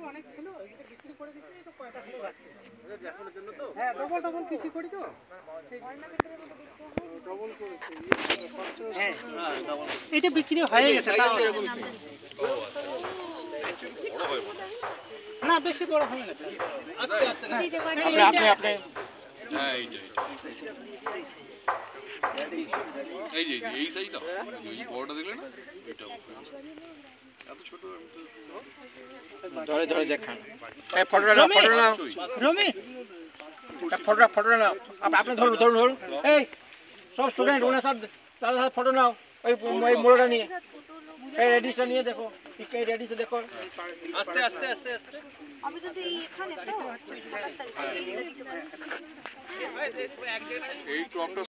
অনেক ছিল, এগুলো বিক্রি করে দিচ্ছি, তো কয়টা ছিল যাচ্ছে। হ্যাঁ, ডবল ডবল কৃষি করি তো। ডবল করেছে। হ্যাঁ, এটা বিক্রি হয়ে গেছে। না, বেশি বড় হয় না। আস্তে আস্তে আপনি হ্যাঁ এই যে এই সাইজটা এই বড়টা দেখলে না এটা এত ছোট ধরে ধরে দেখান। এই ফটোটা নাও, ফটোটা নাও রমি, ফটোটা নাও। আপনি ধরুন ধরুন ধরুন। এই সব স্টুডেন্ট ওনার সাথে তাদের সাথে ফটো নাও। ওই মোড়টা নিয়ে, এই রেডিসটা নিয়ে দেখো, এই রেডিসে দেখো। আস্তে আস্তে আস্তে আস্তে আমি যদি এখানে তো এই ক্রপটা